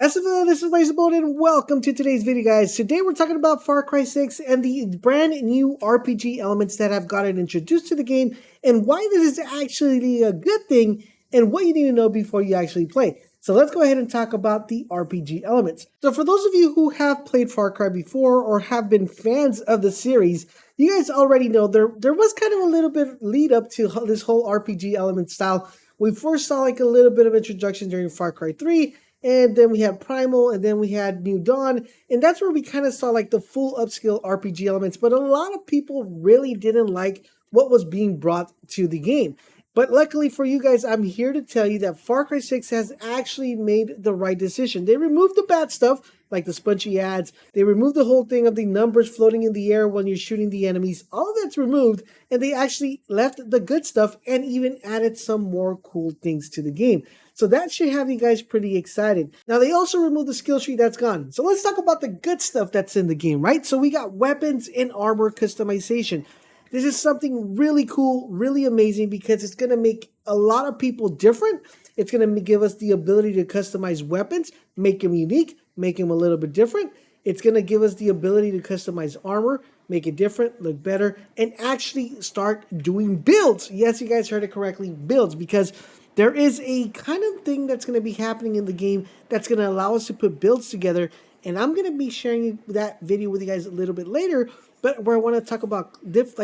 SFL, this is LaserBolt and welcome to today's video, guys. Today we're talking about Far Cry 6 and the brand new RPG elements that have gotten introduced to the game and why this is actually a good thing and what you need to know before you actually play. So let's go ahead and talk about the RPG elements. So for those of you who have played Far Cry before or have been fans of the series, you guys already know there was kind of a little bit lead up to this whole RPG element style. We first saw like a little bit of introduction during Far Cry 3, and then we had Primal, and then we had New Dawn, and that's where we kind of saw like the full upscale RPG elements, but a lot of people really didn't like what was being brought to the game. But luckily for you guys, I'm here to tell you that Far Cry 6 has actually made the right decision. They removed the bad stuff, like the spongy ads. They removed the whole thing of the numbers floating in the air when you're shooting the enemies. All of that's removed, and they actually left the good stuff and even added some more cool things to the game. So that should have you guys pretty excited. Now, they also removed the skill tree that's gone. So let's talk about the good stuff that's in the game, right? So we got weapons and armor customization. This is something really cool, really amazing, because it's going to make a lot of people different. It's going to give us the ability to customize weapons, make them unique, make them a little bit different. It's going to give us the ability to customize armor, make it different, look better, and actually start doing builds. Yes, you guys heard it correctly, builds, because there is a kind of thing that's going to be happening in the game that's going to allow us to put builds together. And I'm going to be sharing that video with you guys a little bit later, but where I want to talk about this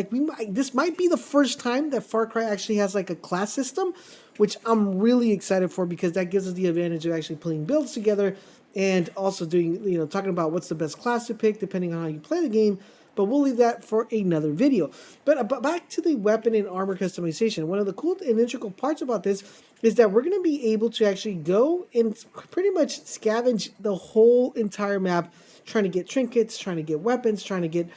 might be the first time that Far Cry actually has like a class system, which I'm really excited for, because that gives us the advantage of actually putting builds together and also doing, talking about what's the best class to pick depending on how you play the game. But we'll leave that for another video. But back to the weapon and armor customization. One of the cool and integral parts about this is that we're going to be able to actually go and pretty much scavenge the whole entire map, trying to get trinkets, trying to get weapons, trying to get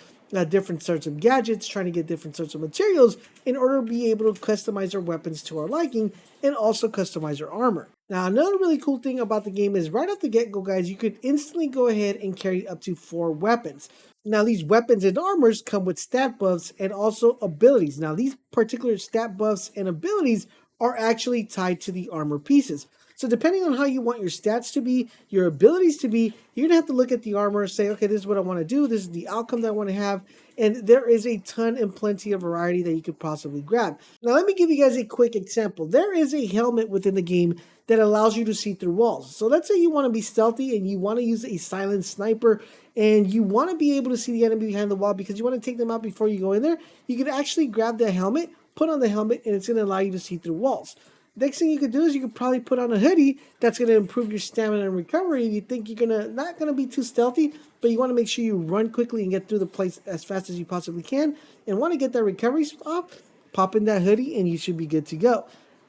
different sorts of gadgets, trying to get different sorts of materials in order to be able to customize our weapons to our liking and also customize our armor. Now, another really cool thing about the game is right off the get-go, guys, you could instantly go ahead and carry up to 4 weapons. Now, these weapons and armors come with stat buffs and also abilities. Now, these particular stat buffs and abilities are actually tied to the armor pieces. So depending on how you want your stats to be, your abilities to be, you're going to have to look at the armor and say, okay, this is what I want to do. This is the outcome that I want to have. And there is a ton and plenty of variety that you could possibly grab. Now, let me give you guys a quick example. There is a helmet within the game that allows you to see through walls. So let's say you want to be stealthy and you want to use a silent sniper and you want to be able to see the enemy behind the wall because you want to take them out before you go in there. You can actually grab that helmet, put on the helmet, and it's going to allow you to see through walls. Next thing you could do is you could probably put on a hoodie that's going to improve your stamina and recovery. You think you're not going to be too stealthy, but you want to make sure you run quickly and get through the place as fast as you possibly can and want to get that recovery off, pop in that hoodie and you should be good to go.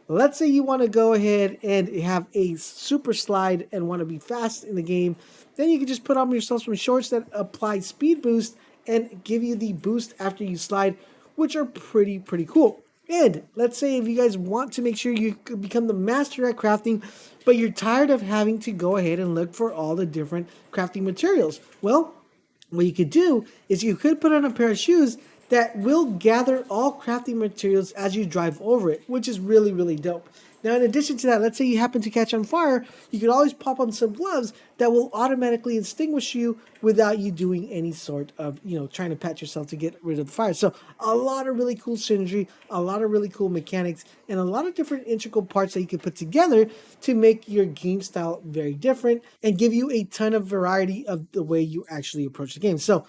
Let's say you want to go ahead and have a super slide and want to be fast in the game. Then you can just put on yourself some shorts that apply speed boost and give you the boost after you slide, which are pretty cool. And let's say if you guys want to make sure you become the master at crafting, but you're tired of having to go ahead and look for all the different crafting materials. Well, what you could do is you could put on a pair of shoes that will gather all crafting materials as you drive over it, which is really dope. Now, in addition to that, let's say you happen to catch on fire, you can always pop on some gloves that will automatically extinguish you without you doing any sort of, trying to pat yourself to get rid of the fire. So a lot of really cool synergy, a lot of really cool mechanics, and a lot of different integral parts that you can put together to make your game style very different and give you a ton of variety of the way you actually approach the game. So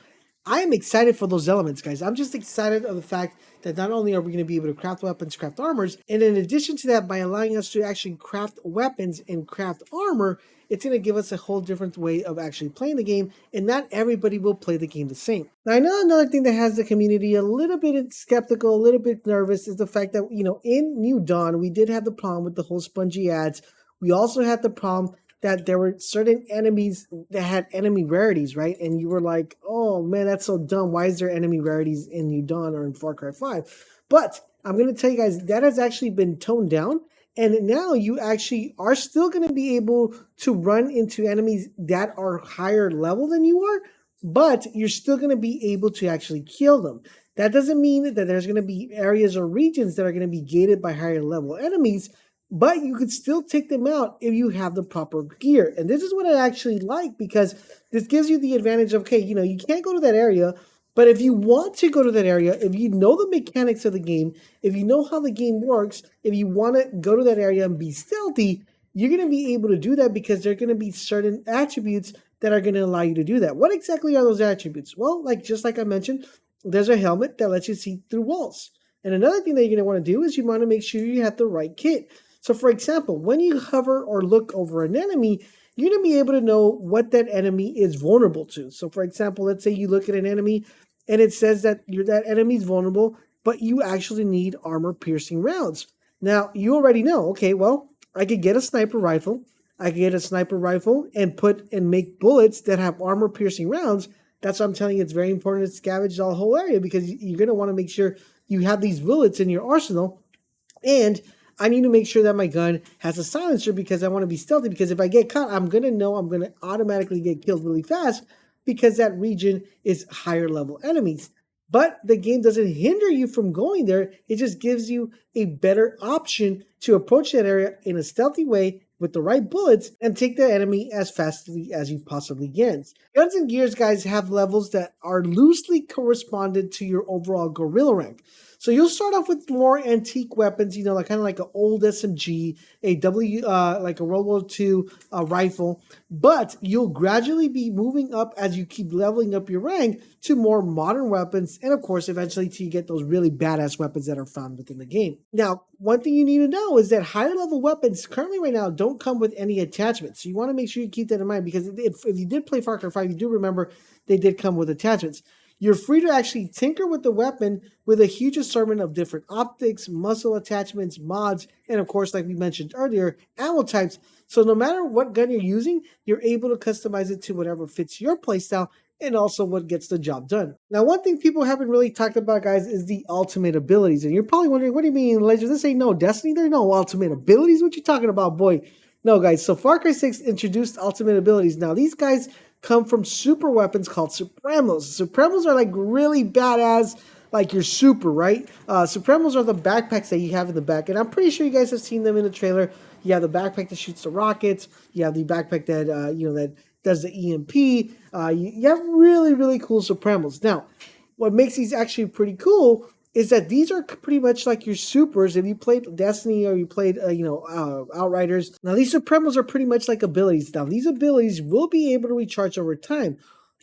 I am excited for those elements, guys. I'm just excited of the fact that not only are we going to be able to craft weapons, craft armors, and in addition to that, by allowing us to actually craft weapons and craft armor, it's going to give us a whole different way of actually playing the game, and not everybody will play the game the same. Now, I know another thing that has the community a little bit skeptical, a little bit nervous, is the fact that, in New Dawn, we did have the problem with the whole spongy ads. We also had the problem that there were certain enemies that had enemy rarities, right? And you were like, oh man, that's so dumb. Why is there enemy rarities in New Dawn or in Far Cry 5? But I'm going to tell you guys, that has actually been toned down. And now you actually are still going to be able to run into enemies that are higher level than you are, but you're still going to be able to actually kill them. That doesn't mean that there's going to be areas or regions that are going to be gated by higher level enemies, but you could still take them out if you have the proper gear. And this is what I actually like, because this gives you the advantage of, okay, you can't go to that area, but if you want to go to that area, if you know the mechanics of the game, if you know how the game works, if you want to go to that area and be stealthy, you're going to be able to do that, because there are going to be certain attributes that are going to allow you to do that. What exactly are those attributes? Well, just like I mentioned, there's a helmet that lets you see through walls. And another thing that you're going to want to do is you want to make sure you have the right kit. So for example, when you hover or look over an enemy, you're going to be able to know what that enemy is vulnerable to. So for example, let's say you look at an enemy and it says that that enemy is vulnerable, but you actually need armor piercing rounds. Now, you already know, okay, well, I could get a sniper rifle. I could get a sniper rifle and make bullets that have armor piercing rounds. That's why I'm telling you, it's very important to scavenge the whole area, because you're going to want to make sure you have these bullets in your arsenal. And I need to make sure that my gun has a silencer, because I want to be stealthy, because if I get caught, I'm going to know I'm going to automatically get killed really fast, because that region is higher level enemies. But the game doesn't hinder you from going there. It just gives you a better option to approach that area in a stealthy way with the right bullets and take the enemy as fastly as you possibly can. Guns and gears, guys, have levels that are loosely corresponded to your overall guerrilla rank. So you'll start off with more antique weapons, like kind of like an old SMG, like a World War II rifle, but you'll gradually be moving up as you keep leveling up your rank to more modern weapons, and of course, eventually till you get those really badass weapons that are found within the game. Now, one thing you need to know is that higher level weapons currently right now don't come with any attachments. So you want to make sure you keep that in mind, because if you did play Far Cry 5, you do remember they did come with attachments. You're free to actually tinker with the weapon with a huge assortment of different optics, muzzle attachments, mods, and of course, like we mentioned earlier, ammo types. So no matter what gun you're using, you're able to customize it to whatever fits your playstyle and also what gets the job done. Now, one thing people haven't really talked about, guys, is the ultimate abilities. And you're probably wondering, what do you mean, Ledger? This ain't no Destiny. There are no ultimate abilities. What you talking about, boy? No, guys. So Far Cry 6 introduced ultimate abilities. Now, these guys come from super weapons called Supremos. Supremos are like really badass, like your super, right? Supremos are the backpacks that you have in the back, and I'm pretty sure you guys have seen them in the trailer. You have the backpack that shoots the rockets. You have the backpack that that does the EMP. You have really, really cool Supremos. Now, what makes these actually pretty cool is that these are pretty much like your supers. If you played Destiny or you played, Outriders, now these Supremos are pretty much like abilities. Now, these abilities will be able to recharge over time.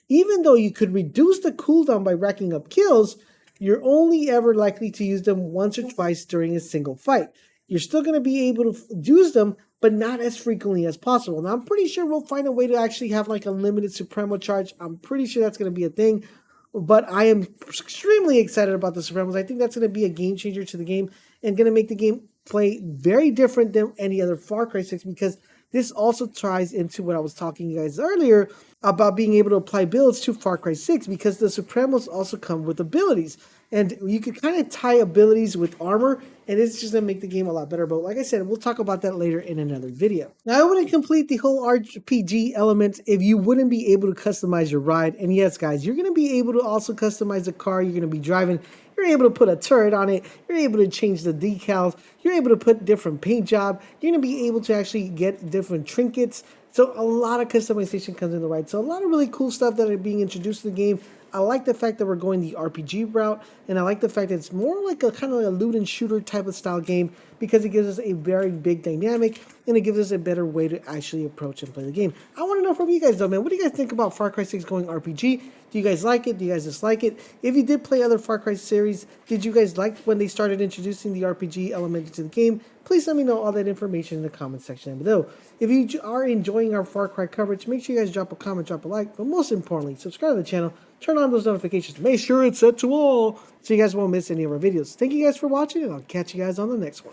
Even though you could reduce the cooldown by racking up kills, you're only ever likely to use them once or twice during a single fight. You're still going to be able to use them, but not as frequently as possible. Now, I'm pretty sure we'll find a way to actually have like a limited Supremo charge. I'm pretty sure that's going to be a thing. But I am extremely excited about the Supremos. I think that's going to be a game changer to the game and going to make the game play very different than any other Far Cry 6, because this also ties into what I was talking to you guys earlier about being able to apply builds to Far Cry 6, because the Supremos also come with abilities. And you could kind of tie abilities with armor, and it's just going to make the game a lot better. But like I said, we'll talk about that later in another video. Now, I wouldn't complete the whole RPG element if you wouldn't be able to customize your ride. And yes, guys, you're going to be able to also customize the car you're going to be driving. You're able to put a turret on it. You're able to change the decals. You're able to put different paint job. You're going to be able to actually get different trinkets. So a lot of customization comes in the ride. So a lot of really cool stuff that are being introduced to the game. I like the fact that we're going the RPG route, and I like the fact that it's more like a kind of like a loot and shooter type of style game, because it gives us a very big dynamic, and it gives us a better way to actually approach and play the game. I want to know from you guys though, man, what do you guys think about Far Cry 6 going RPG? Do you guys like it? Do you guys dislike it? If you did play other Far Cry series, did you guys like when they started introducing the RPG element into the game? Please let me know all that information in the comment section down below. If you are enjoying our Far Cry coverage, make sure you guys drop a comment, drop a like, but most importantly, subscribe to the channel, turn on those notifications, make sure it's set to all so you guys won't miss any of our videos. Thank you guys for watching, and I'll catch you guys on the next one.